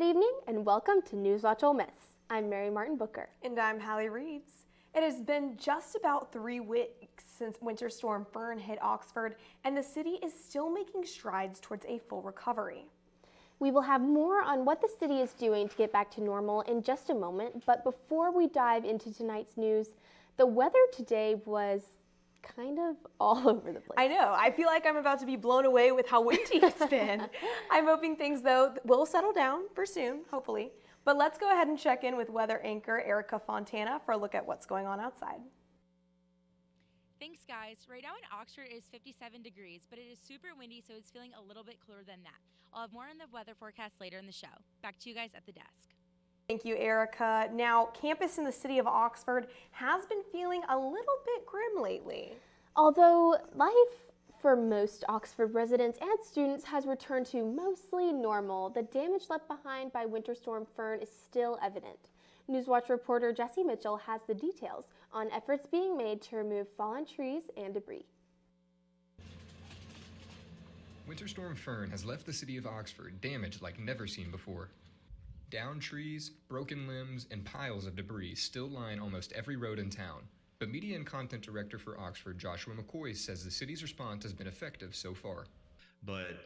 Good evening and welcome to NewsWatch Ole Miss. I'm Mary Martin Booker. And I'm Hallie Reeves. It has been just about 3 weeks since Winter Storm Fern hit Oxford, and the city is still making strides towards a full recovery. We will have more on what the city is doing to get back to normal in just a moment, but before we dive into tonight's news, the weather today was kind of all over the place. I know. I feel like I'm about to be blown away with how windy it's been. I'm hoping things, though, will settle down for soon, hopefully. But let's go ahead and check in with weather anchor Erica Fontana for a look at what's going on outside. Thanks, guys. Right now in Oxford it is 57 degrees, but it is super windy, so it's feeling a little bit cooler than that. I'll have more on the weather forecast later in the show. Back to you guys at the desk. Thank you, Erica. Now, campus in the city of Oxford has been feeling a little bit grim lately. Although life for most Oxford residents and students has returned to mostly normal, the damage left behind by Winter Storm Fern is still evident. NewsWatch reporter Jesse Mitchell has the details on efforts being made to remove fallen trees and debris. Winter Storm Fern has left the city of Oxford damaged like never seen before. Downed trees, broken limbs, and piles of debris still line almost every road in town. But Media and Content Director for Oxford, Joshua McCoy, says the city's response has been effective so far. But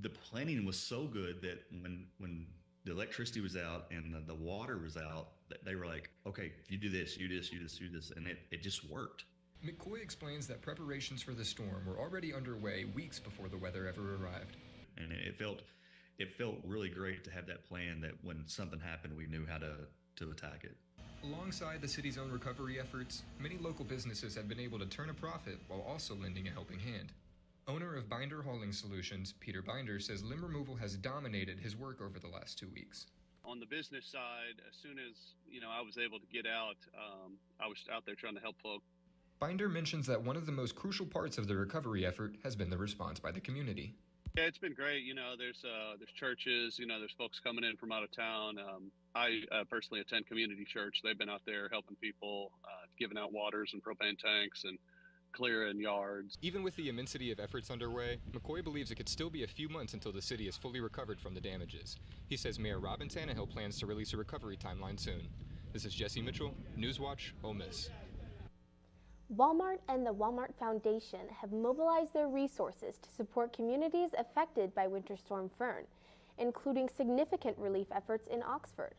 the planning was so good that when the electricity was out and the water was out, they were like, okay, you do this, you do this, you do this, you do this, and it just worked. McCoy explains that preparations for the storm were already underway weeks before the weather ever arrived. And it felt really great to have that plan that when something happened, we knew how to attack it. Alongside the city's own recovery efforts, many local businesses have been able to turn a profit while also lending a helping hand. Owner of Binder Hauling Solutions, Peter Binder, says limb removal has dominated his work over the last 2 weeks. On the business side, as soon as I was able to get out, I was out there trying to help folks. Binder mentions that one of the most crucial parts of the recovery effort has been the response by the community. Yeah, it's been great. There's churches, there's folks coming in from out of town. I personally attend community church. They've been out there helping people, giving out waters and propane tanks and clearing yards. Even with the immensity of efforts underway, McCoy believes it could still be a few months until the city is fully recovered from the damages. He says Mayor Robin Tannehill plans to release a recovery timeline soon. This is Jesse Mitchell, NewsWatch Ole Miss. Walmart and the Walmart Foundation have mobilized their resources to support communities affected by Winter Storm Fern, including significant relief efforts in Oxford.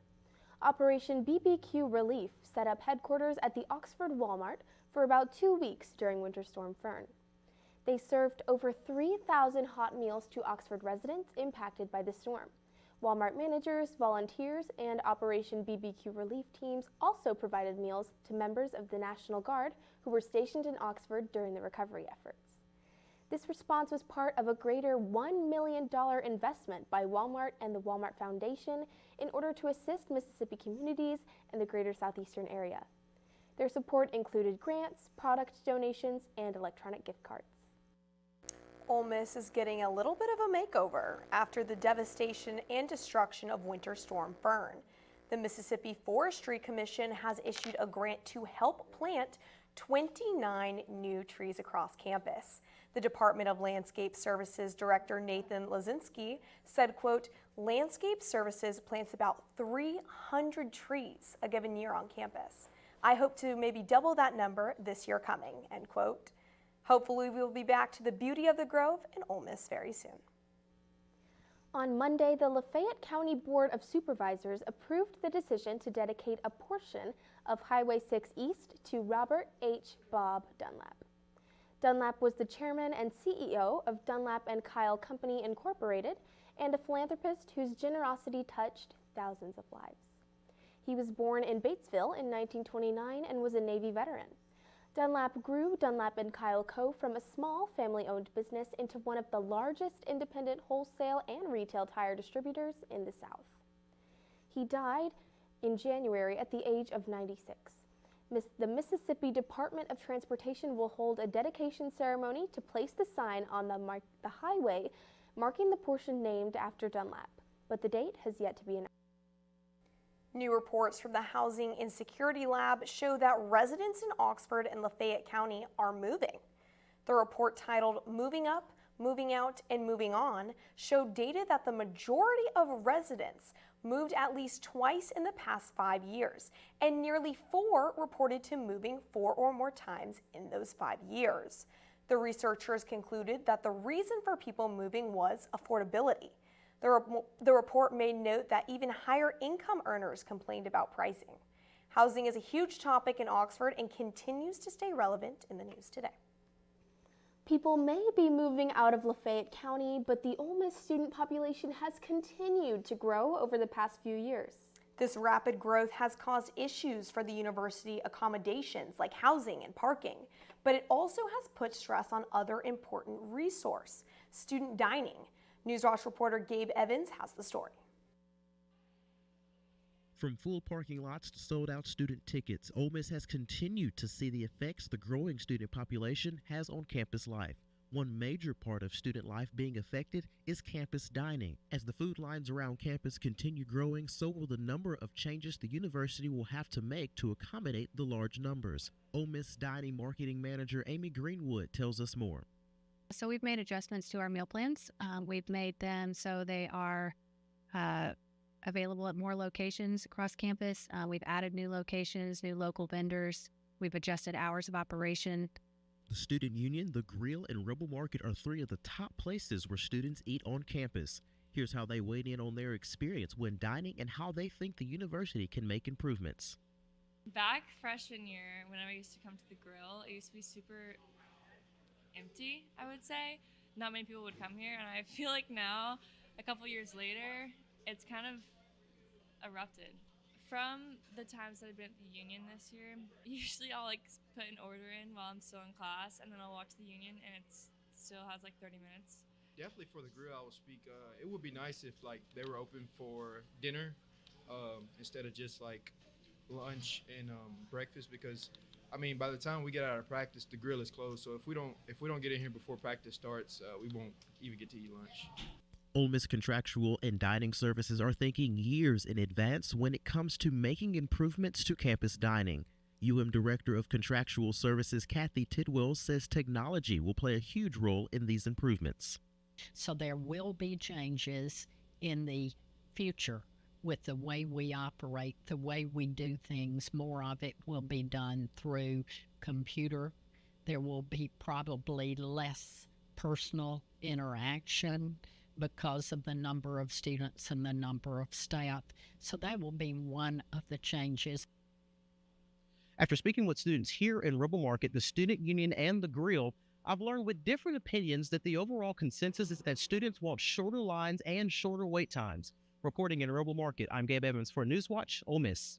Operation BBQ Relief set up headquarters at the Oxford Walmart for about 2 weeks during Winter Storm Fern. They served over 3,000 hot meals to Oxford residents impacted by the storm. Walmart managers, volunteers, and Operation BBQ Relief teams also provided meals to members of the National Guard who were stationed in Oxford during the recovery efforts. This response was part of a greater $1 million investment by Walmart and the Walmart Foundation in order to assist Mississippi communities in the greater southeastern area. Their support included grants, product donations, and electronic gift cards. Ole Miss is getting a little bit of a makeover after the devastation and destruction of Winter Storm Fern. The Mississippi Forestry Commission has issued a grant to help plant 29 new trees across campus. The Department of Landscape Services Director Nathan Lazinski said, quote, "Landscape Services plants about 300 trees a given year on campus. I hope to maybe double that number this year coming," end quote. Hopefully we will be back to the beauty of the Grove in Ole Miss very soon. On Monday, the Lafayette County Board of Supervisors approved the decision to dedicate a portion of Highway 6 East to Robert H. Bob Dunlap. Dunlap was the chairman and CEO of Dunlap and Kyle Company Incorporated and a philanthropist whose generosity touched thousands of lives. He was born in Batesville in 1929 and was a Navy veteran. Dunlap grew Dunlap and Kyle Co. from a small family-owned business into one of the largest independent wholesale and retail tire distributors in the South. He died in January at the age of 96. The Mississippi Department of Transportation will hold a dedication ceremony to place the sign on the highway marking the portion named after Dunlap, but the date has yet to be announced. New reports from the Housing Insecurity Lab show that residents in Oxford and Lafayette County are moving. The report titled "Moving Up, Moving Out, and Moving On" showed data that the majority of residents moved at least twice in the past 5 years, and nearly 4 reported to moving 4 or more times in those 5 years. The researchers concluded that the reason for people moving was affordability. The report made note that even higher income earners complained about pricing. Housing is a huge topic in Oxford and continues to stay relevant in the news today. People may be moving out of Lafayette County, but the Ole Miss student population has continued to grow over the past few years. This rapid growth has caused issues for the university accommodations like housing and parking, but it also has put stress on other important resource, student dining. NewsWatch reporter Gabe Evans has the story. From full parking lots to sold-out student tickets, Ole Miss has continued to see the effects the growing student population has on campus life. One major part of student life being affected is campus dining. As the food lines around campus continue growing, so will the number of changes the university will have to make to accommodate the large numbers. Ole Miss Dining Marketing Manager Amy Greenwood tells us more. So we've made adjustments to our meal plans. We've made them so they are available at more locations across campus. We've added new locations, new local vendors. We've adjusted hours of operation. The Student Union, the Grill, and Rebel Market are 3 of the top places where students eat on campus. Here's how they weighed in on their experience when dining and how they think the university can make improvements. Back freshman year, whenever I used to come to the Grill, it used to be super empty, I would say. Not many people would come here, and I feel like now, a couple years later, it's kind of erupted. From the times that I've been at the Union this year, usually I'll put an order in while I'm still in class, and then I'll walk to the Union, and it still has 30 minutes. Definitely for the Grill, I will speak. It would be nice if they were open for dinner instead of just lunch and breakfast, because I mean, by the time we get out of practice, the Grill is closed. So if we don't get in here before practice starts, we won't even get to eat lunch. Ole Miss Contractual and Dining Services are thinking years in advance when it comes to making improvements to campus dining. UM Director of Contractual Services Kathy Tidwell says technology will play a huge role in these improvements. So there will be changes in the future with the way we operate, the way we do things. More of it will be done through computer. There will be probably less personal interaction because of the number of students and the number of staff. So that will be one of the changes. After speaking with students here in Rebel Market, the Student Union, and the Grill, I've learned with different opinions that the overall consensus is that students want shorter lines and shorter wait times. Reporting in Rebel Market, I'm Gabe Evans for NewsWatch Ole Miss.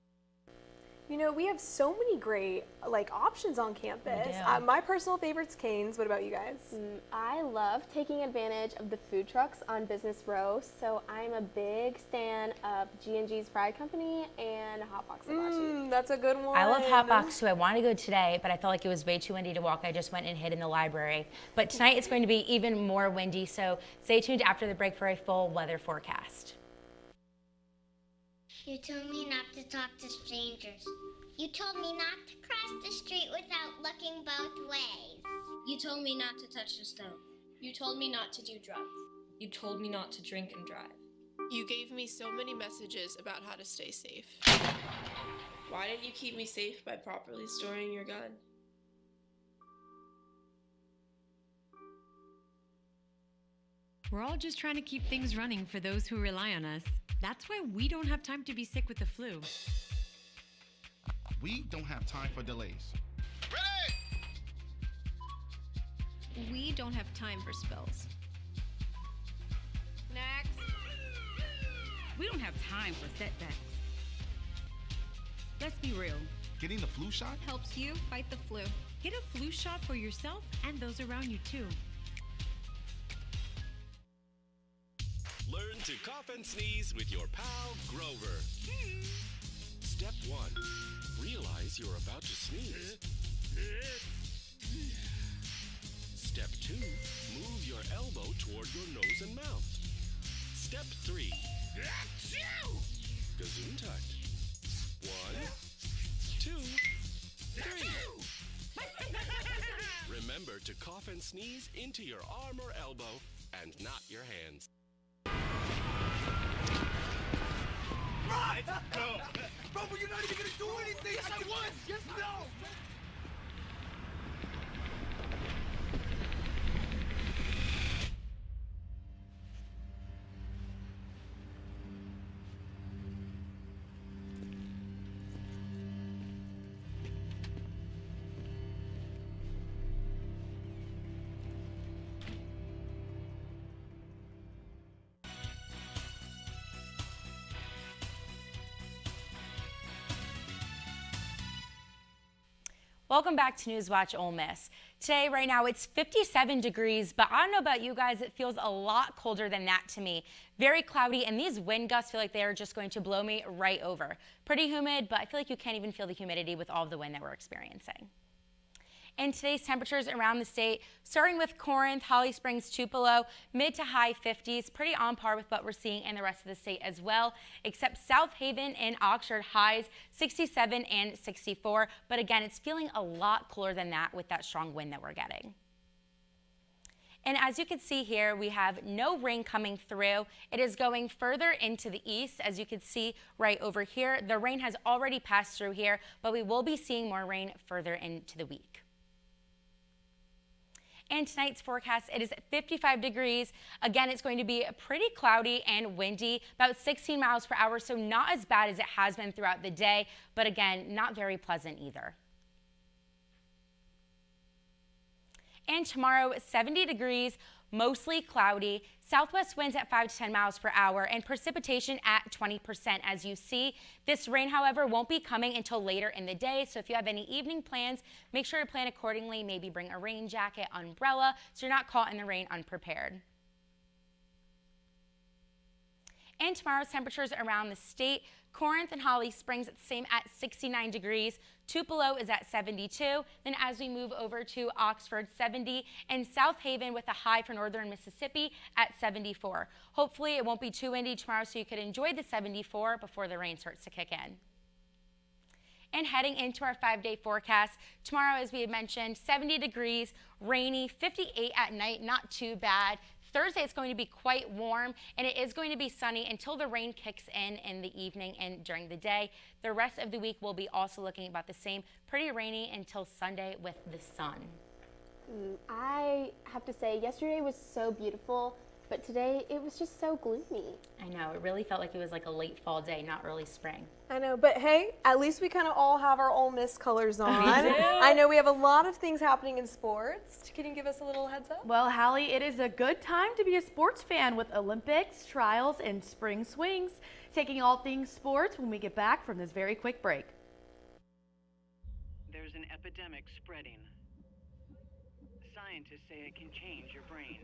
You know, we have so many great options on campus. My personal favorite's Cane's. What about you guys? I love taking advantage of the food trucks on Business Row, so I'm a big stan of G&G's Fried Company and Hot Box Hibachi. That's a good one. I love Hot Box too. I want to go today, but I felt like it was way too windy to walk. I just went and hid in the library. But tonight it's going to be even more windy, so stay tuned after the break for a full weather forecast. You told me not to talk to strangers. You told me not to cross the street without looking both ways. You told me not to touch the stove. You told me not to do drugs. You told me not to drink and drive. You gave me so many messages about how to stay safe. Why didn't you keep me safe by properly storing your gun? We're all just trying to keep things running for those who rely on us. That's why we don't have time to be sick with the flu. We don't have time for delays. Ready! We don't have time for spills. Next. We don't have time for setbacks. Let's be real. Getting the flu shot helps you fight the flu. Get a flu shot for yourself and those around you too. Learn to cough and sneeze with your pal, Grover. Step 1. Realize you're about to sneeze. Step 2. Move your elbow toward your nose and mouth. Step 3. Gesundheit. 1, 2, 3. Remember to cough and sneeze into your arm or elbow and not your hands. Let's go. Bro, but you're not even gonna do anything. Yes, I was. Yes, no. Welcome back to NewsWatch Ole Miss. Today, right now, it's 57 degrees, but I don't know about you guys, it feels a lot colder than that to me. Very cloudy, and these wind gusts feel like they are just going to blow me right over. Pretty humid, but I feel like you can't even feel the humidity with all of the wind that we're experiencing. And today's temperatures around the state, starting with Corinth, Holly Springs, Tupelo, mid to high 50s, pretty on par with what we're seeing in the rest of the state as well, except South Haven and Oxford highs 67 and 64. But again, it's feeling a lot cooler than that with that strong wind that we're getting. And as you can see here, we have no rain coming through. It is going further into the east, as you can see right over here. The rain has already passed through here, but we will be seeing more rain further into the week. And tonight's forecast, it is 55 degrees. Again, it's going to be pretty cloudy and windy, about 16 miles per hour, so not as bad as it has been throughout the day, but again, not very pleasant either. And tomorrow, 70 degrees, mostly cloudy, southwest winds at 5 to 10 miles per hour, and precipitation at 20%. As you see, this rain, however, won't be coming until later in the day. So if you have any evening plans, make sure to plan accordingly. Maybe bring a rain jacket, umbrella, so you're not caught in the rain unprepared. And tomorrow's temperatures around the state, Corinth and Holly Springs same at 69 degrees. Tupelo is at 72. Then as we move over to Oxford, 70, and South Haven with a high for northern Mississippi at 74. Hopefully it won't be too windy tomorrow so you could enjoy the 74 before the rain starts to kick in. And heading into our 5-day forecast, tomorrow, as we had mentioned, 70 degrees, rainy, 58 at night, not too bad. Thursday, it's going to be quite warm, and it is going to be sunny until the rain kicks in the evening and during the day. The rest of the week will be also looking about the same, pretty rainy until Sunday with the sun. I have to say, yesterday was so beautiful, but today it was just so gloomy. I know, it really felt like it was like a late fall day, not early spring. I know, but hey, at least we kind of all have our Ole Miss colors on. We do. I know we have a lot of things happening in sports. Can you give us a little heads up? Well, Hallie, it is a good time to be a sports fan with Olympics, trials, and spring swings. Taking all things sports when we get back from this very quick break. There's an epidemic spreading. Scientists say it can change your brain.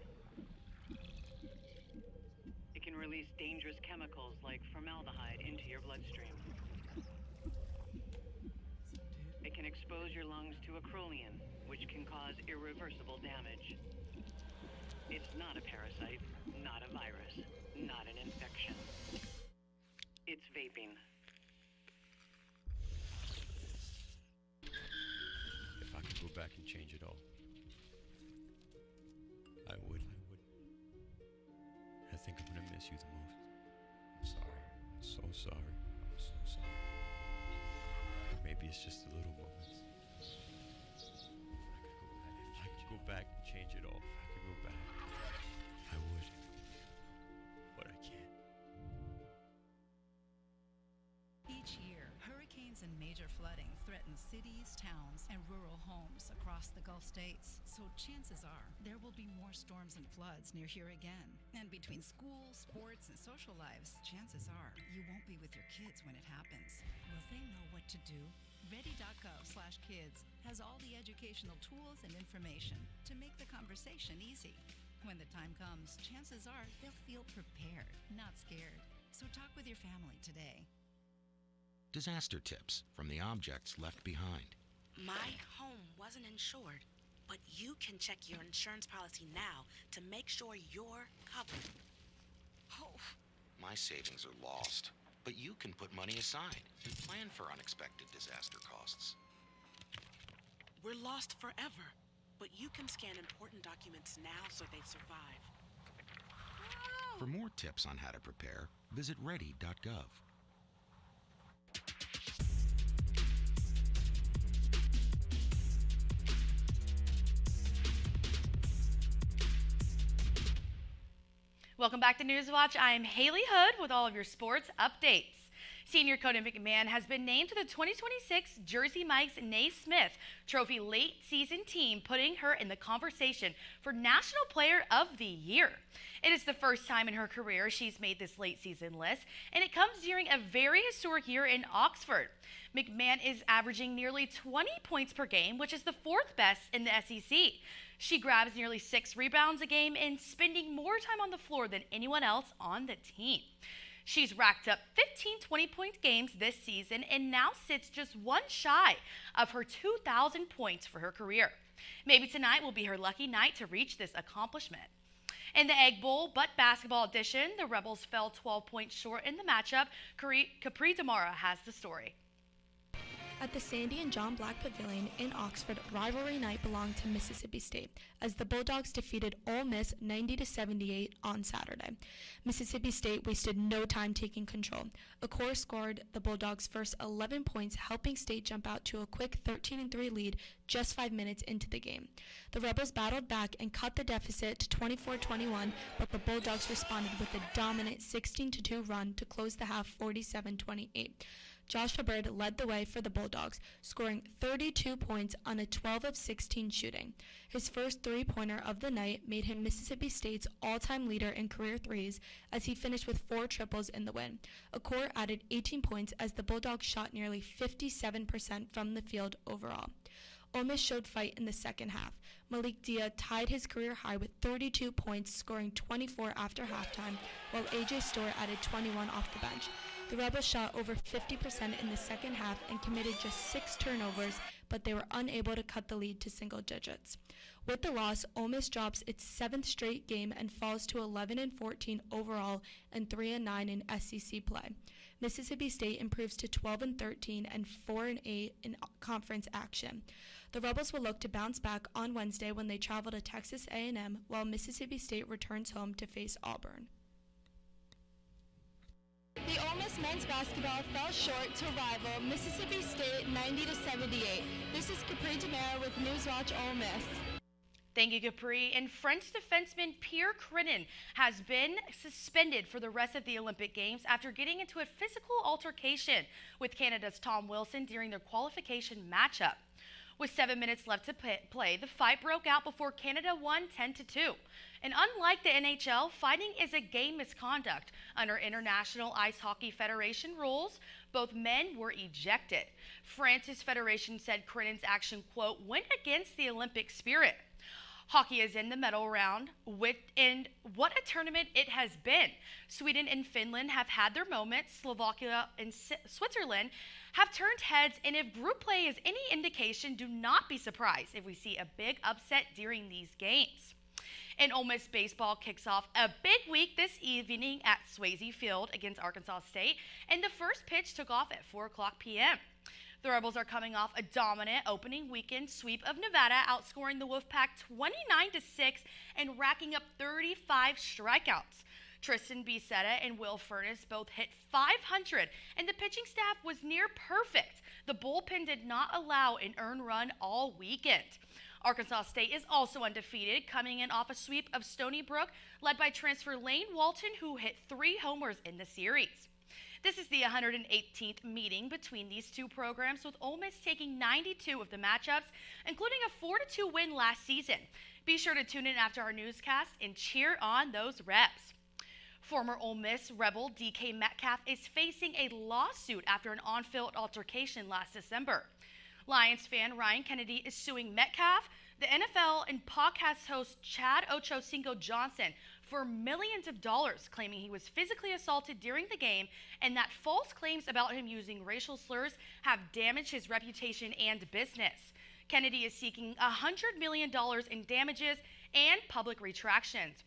It can release dangerous chemicals like formaldehyde into your bloodstream. It can expose your lungs to acrolein, which can cause irreversible damage. It's not a parasite, not a virus, not an infection. It's vaping. If I could go back and change it all, I would. I think I'm gonna miss you the most. I'm sorry. I'm so sorry. I'm so sorry. Maybe it's just the little moments. If I could go back and change it all. If I could go back, I would. But I can't. Each year, hurricanes and major flooding threaten cities, towns, and rural homes across the Gulf states. So chances are there will be more storms and floods near here again. And between school, sports, and social lives, chances are you won't be with your kids when it happens. Will they know what to do? Ready.gov/kids has all the educational tools and information to make the conversation easy. When the time comes, chances are they'll feel prepared, not scared. So talk with your family today. Disaster tips from the objects left behind. My home wasn't insured, but you can check your insurance policy now to make sure you're covered. Oh. My savings are lost, but you can put money aside and plan for unexpected disaster costs. We're lost forever, but you can scan important documents now so they survive. For more tips on how to prepare, visit ready.gov. Welcome back to NewsWatch. I'm Haley Hood with all of your sports updates. Senior Conan McMahon has been named to the 2026 Jersey Mike's Naismith Trophy late season team, putting her in the conversation for National Player of the Year. It is the first time in her career she's made this late season list, and it comes during a very historic year in Oxford. McMahon is averaging nearly 20 points per game, which is the fourth best in the SEC. She grabs nearly 6 rebounds a game and spending more time on the floor than anyone else on the team. She's racked up 15 20-point games this season and now sits just one shy of her 2,000 points for her career. Maybe tonight will be her lucky night to reach this accomplishment. In the Egg Bowl but basketball edition, the Rebels fell 12 points short in the matchup. Capri Damara has the story. At the Sandy and John Black Pavilion in Oxford, rivalry night belonged to Mississippi State as the Bulldogs defeated Ole Miss 90-78 on Saturday. Mississippi State wasted no time taking control. Accor scored the Bulldogs' first 11 points, helping State jump out to a quick 13-3 lead just 5 minutes into the game. The Rebels battled back and cut the deficit to 24-21, but the Bulldogs responded with a dominant 16-2 run to close the half 47-28. Josh Hubbard led the way for the Bulldogs, scoring 32 points on a 12 of 16 shooting. His first three-pointer of the night made him Mississippi State's all-time leader in career threes as he finished with 4 triples in the win. Accor added 18 points as the Bulldogs shot nearly 57% from the field overall. Ole Miss showed fight in the second half. Malik Dia tied his career high with 32 points, scoring 24 after halftime, while A.J. Storr added 21 off the bench. The Rebels shot over 50% in the second half and committed just 6 turnovers, but they were unable to cut the lead to single digits. With the loss, Ole Miss drops its 7th straight game and falls to 11-14 overall and 3-9 in SEC play. Mississippi State improves to 12-13 and 4-8 in conference action. The Rebels will look to bounce back on Wednesday when they travel to Texas A&M, while Mississippi State returns home to face Auburn. The Ole Miss men's basketball fell short to rival Mississippi State 90-78. This is Capri Damara with NewsWatch Ole Miss. Thank you, Capri. And French defenseman Pierre Crinan has been suspended for the rest of the Olympic Games after getting into a physical altercation with Canada's Tom Wilson during their qualification matchup. With 7 minutes left to play, the fight broke out before Canada won 10-2. And unlike the NHL, fighting is a game misconduct. Under International Ice Hockey Federation rules, both men were ejected. France's federation said Crinan's action, quote, went against the Olympic spirit. Hockey is in the medal round, and what a tournament it has been. Sweden and Finland have had their moments. Slovakia and Switzerland have turned heads, and if group play is any indication, do not be surprised if we see a big upset during these games. And Ole Miss baseball kicks off a big week this evening at Swayze Field against Arkansas State, and the first pitch took off at 4 o'clock p.m. The Rebels are coming off a dominant opening weekend sweep of Nevada, outscoring the Wolfpack 29-6 and racking up 35 strikeouts. Tristan Bisetta and Will Furness both hit 500, and the pitching staff was near perfect. The bullpen did not allow an earned run all weekend. Arkansas State is also undefeated, coming in off a sweep of Stony Brook, led by transfer Lane Walton, who hit 3 homers in the series. This is the 118th meeting between these two programs, with Ole Miss taking 92 of the matchups, including a 4-2 win last season. Be sure to tune in after our newscast and cheer on those Rebs. Former Ole Miss Rebel DK Metcalf is facing a lawsuit after an on-field altercation last December. Lions fan Ryan Kennedy is suing Metcalf, the NFL, and podcast host Chad Ochocinco Johnson for millions of dollars, claiming he was physically assaulted during the game and that false claims about him using racial slurs have damaged his reputation and business. Kennedy is seeking $100 million in damages and public retractions.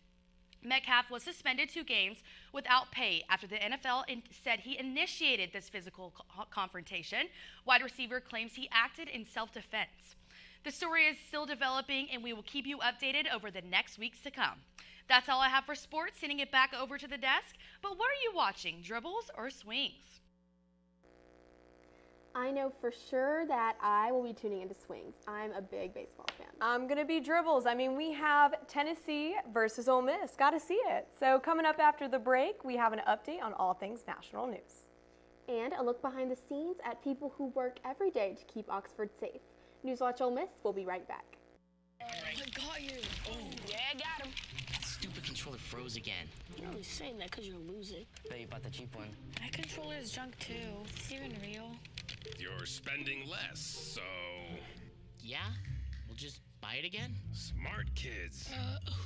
Metcalf was suspended 2 games without pay after the NFL said he initiated this physical confrontation. Wide receiver claims he acted in self-defense. The story is still developing, and we will keep you updated over the next weeks to come. That's all I have for sports. Sending it back over to the desk. But what are you watching, dribbles or swings? I know for sure that I will be tuning into Swings. I'm a big baseball fan. I'm going to be Dribbles. I mean, we have Tennessee versus Ole Miss. Got to see it. So coming up after the break, we have an update on all things national news. And a look behind the scenes at people who work every day to keep Oxford safe. NewsWatch Ole Miss will be right back. I got you. Oh, yeah, I got him. That stupid controller froze again. You're only saying that because you're losing. Bet you bought the cheap one. That controller is junk too. Is this even real? You're spending less, so... Yeah? We'll just buy it again? Smart kids.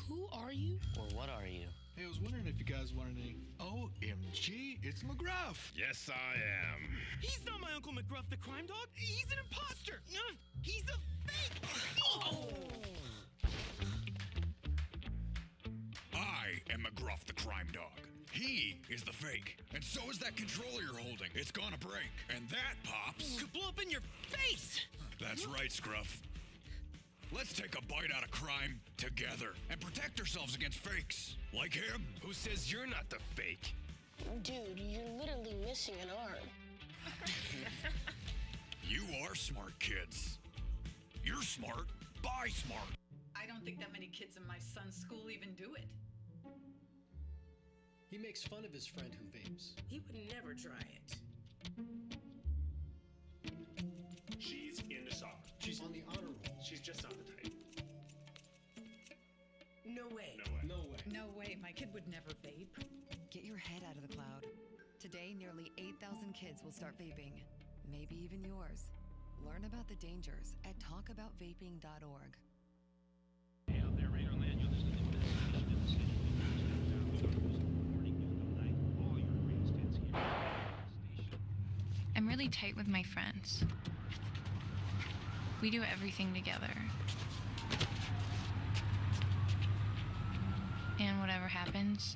Who are you? Or what are you? Hey, I was wondering if you guys wanted any. OMG, it's McGruff. Yes, I am. He's not my Uncle McGruff, the crime dog. He's an imposter. He's a fake. Oh. I am McGruff, the crime dog. He is the fake. And so is that controller you're holding. It's gonna break. And that, Pops, Could blow up in your face. That's right, Scruff. Let's take a bite out of crime together and protect ourselves against fakes. Like him. Who says you're not the fake? Dude, you're literally missing an arm. You are smart kids. You're smart. Buy smart. I don't think that many kids in my son's school even do it. He makes fun of his friend who vapes. He would never try it. She's into soccer. She's on the honor roll. She's just not the type. No way. No way. No way. No way, my kid would never vape. Get your head out of the cloud. Today, nearly 8,000 kids will start vaping. Maybe even yours. Learn about the dangers at talkaboutvaping.org. I'm really tight with my friends. We do everything together. And whatever happens,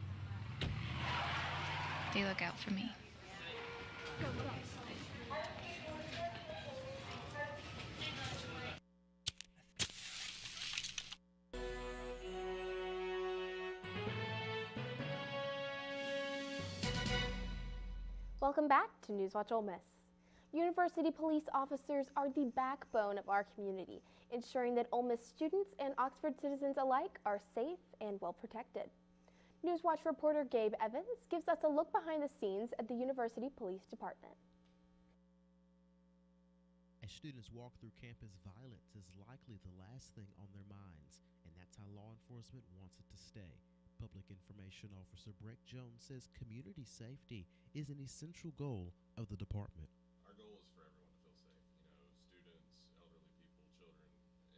they look out for me. Welcome back to NewsWatch Ole Miss. University police officers are the backbone of our community, ensuring that Ole Miss students and Oxford citizens alike are safe and well protected. NewsWatch reporter Gabe Evans gives us a look behind the scenes at the University Police Department. As students walk through campus, violence is likely the last thing on their minds, and that's how law enforcement wants it to stay. Public Information Officer Breck Jones says community safety is an essential goal of the department. Our goal is for everyone to feel safe. Students, elderly people, children,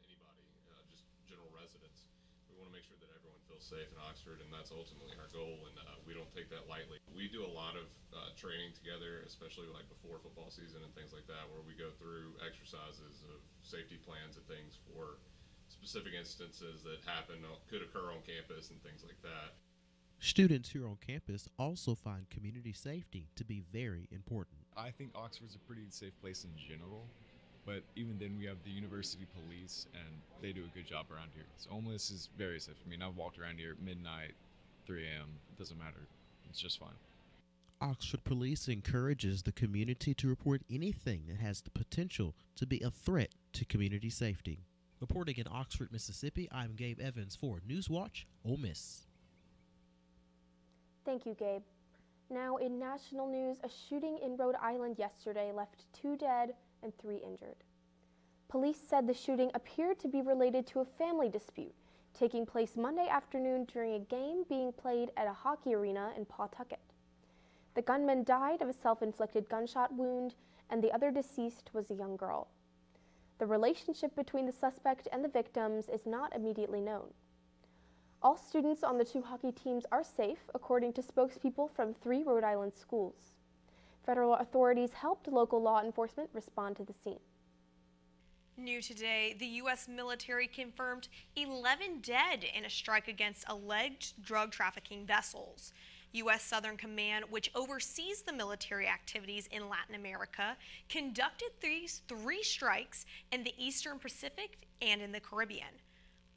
anybody, just general residents. We want to make sure that everyone feels safe in Oxford, and that's ultimately our goal, and we don't take that lightly. We do a lot of training together, especially like before football season and things like that, where we go through exercises of safety plans and things for specific instances that could occur on campus and things like that. Students here on campus also find community safety to be very important. I think Oxford's a pretty safe place in general, but even then we have the university police and they do a good job around here. So Ole Miss is very safe. I mean, I've walked around here at midnight, 3 a.m. It doesn't matter. It's just fine. Oxford Police encourages the community to report anything that has the potential to be a threat to community safety. Reporting in Oxford, Mississippi, I'm Gabe Evans for NewsWatch Ole Miss. Thank you, Gabe. Now in national news, a shooting in Rhode Island yesterday left 2 dead and 3 injured. Police said the shooting appeared to be related to a family dispute taking place Monday afternoon during a game being played at a hockey arena in Pawtucket. The gunman died of a self-inflicted gunshot wound, and the other deceased was a young girl. The relationship between the suspect and the victims is not immediately known. All students on the 2 hockey teams are safe, according to spokespeople from 3 Rhode Island schools. Federal authorities helped local law enforcement respond to the scene. New today, the U.S. military confirmed 11 dead in a strike against alleged drug trafficking vessels. U.S. Southern Command, which oversees the military activities in Latin America, conducted these 3 strikes in the Eastern Pacific and in the Caribbean.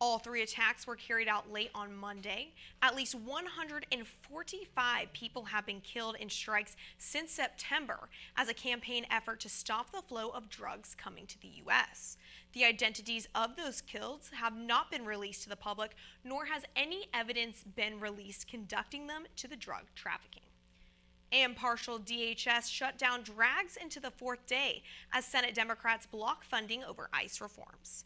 All 3 attacks were carried out late on Monday. At least 145 people have been killed in strikes since September as a campaign effort to stop the flow of drugs coming to the U.S. The identities of those killed have not been released to the public, nor has any evidence been released conducting them to the drug trafficking. And partial DHS shutdown drags into the 4th day as Senate Democrats block funding over ICE reforms.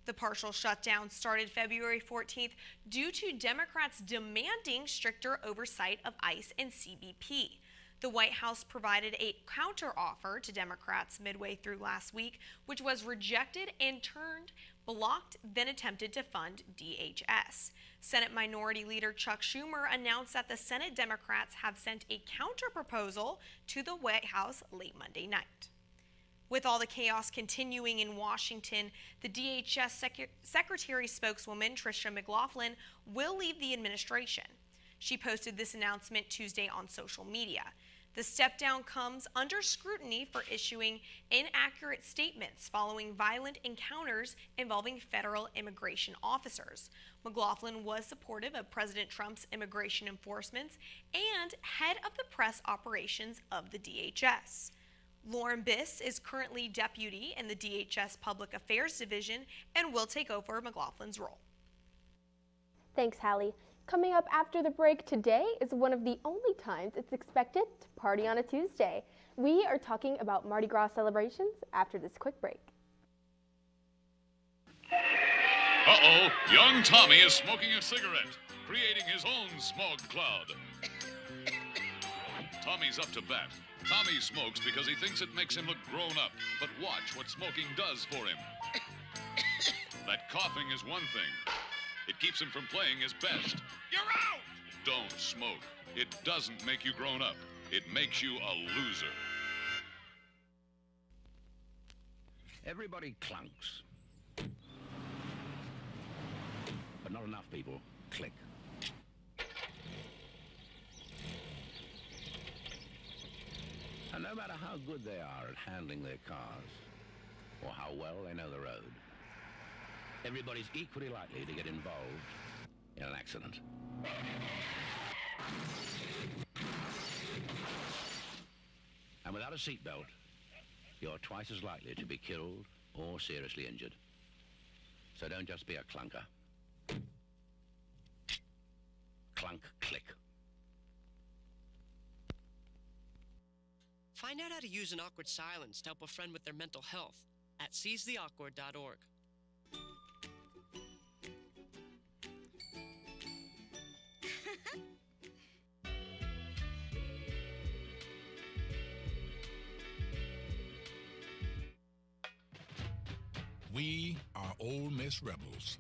The partial shutdown started February 14th due to Democrats demanding stricter oversight of ICE and CBP. The White House provided a counteroffer to Democrats midway through last week, which was rejected and blocked, then attempted to fund DHS. Senate Minority Leader Chuck Schumer announced that the Senate Democrats have sent a counterproposal to the White House late Monday night. With all the chaos continuing in Washington, the DHS Secretary spokeswoman Tricia McLaughlin will leave the administration. She posted this announcement Tuesday on social media. The step down comes under scrutiny for issuing inaccurate statements following violent encounters involving federal immigration officers. McLaughlin was supportive of President Trump's immigration enforcement and head of the press operations of the DHS. Lauren Biss is currently deputy in the DHS Public Affairs Division and will take over McLaughlin's role. Thanks, Hallie. Coming up after the break today is one of the only times it's expected to party on a Tuesday. We are talking about Mardi Gras celebrations after this quick break. Uh-oh, young Tommy is smoking a cigarette, creating his own smog cloud. Tommy's up to bat. Tommy smokes because he thinks it makes him look grown up, but watch what smoking does for him. That coughing is one thing. It keeps him from playing his best. You're out! Don't smoke. It doesn't make you grown up. It makes you a loser. Everybody clunks. But not enough people click. And no matter how good they are at handling their cars, or how well they know the road, everybody's equally likely to get involved in an accident. And without a seatbelt, you're twice as likely to be killed or seriously injured. So don't just be a clunker. Clunk, click. Find out how to use an awkward silence to help a friend with their mental health at seizetheawkward.org. We are Ole Miss Rebels.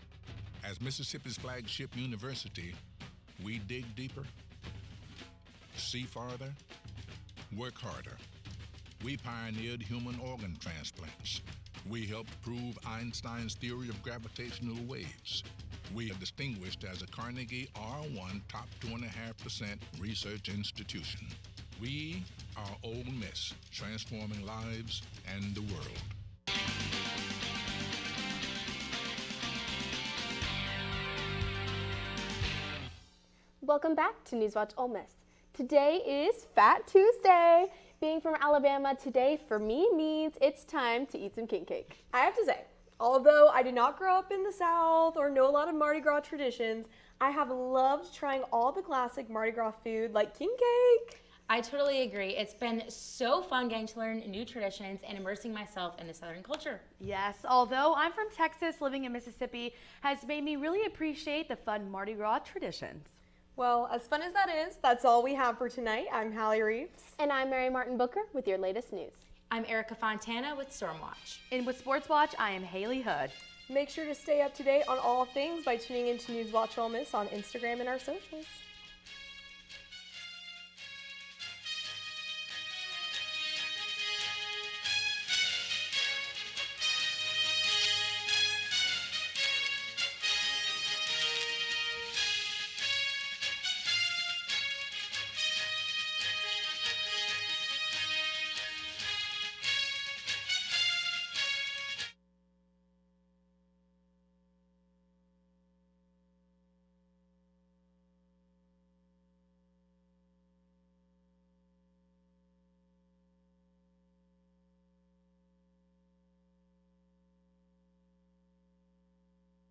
As Mississippi's flagship university, we dig deeper, see farther, work harder. We pioneered human organ transplants. We helped prove Einstein's theory of gravitational waves. We are distinguished as a Carnegie R1 top 2.5% research institution. We are Ole Miss, transforming lives and the world. Welcome back to NewsWatch Ole Miss. Today is Fat Tuesday. Being from Alabama, today for me means it's time to eat some king cake. I have to say, although I did not grow up in the South or know a lot of Mardi Gras traditions, I have loved trying all the classic Mardi Gras food like king cake. I totally agree. It's been so fun getting to learn new traditions and immersing myself in the Southern culture. Yes, although I'm from Texas, living in Mississippi has made me really appreciate the fun Mardi Gras traditions. Well, as fun as that is, that's all we have for tonight. I'm Hallie Reeves. And I'm Mary Martin Booker with your latest news. I'm Erica Fontana with Stormwatch. And with Sports Watch, I am Haley Hood. Make sure to stay up to date on all things by tuning into NewsWatch Ole Miss on Instagram and our socials.